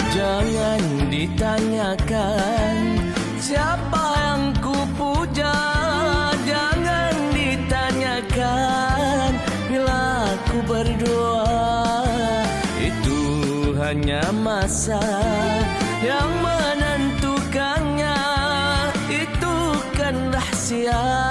Jangan ditanyakan siapa yang ku puja, jangan ditanyakan bila ku berdoa. Itu hanya masa yang menentukannya, itu kan rahsia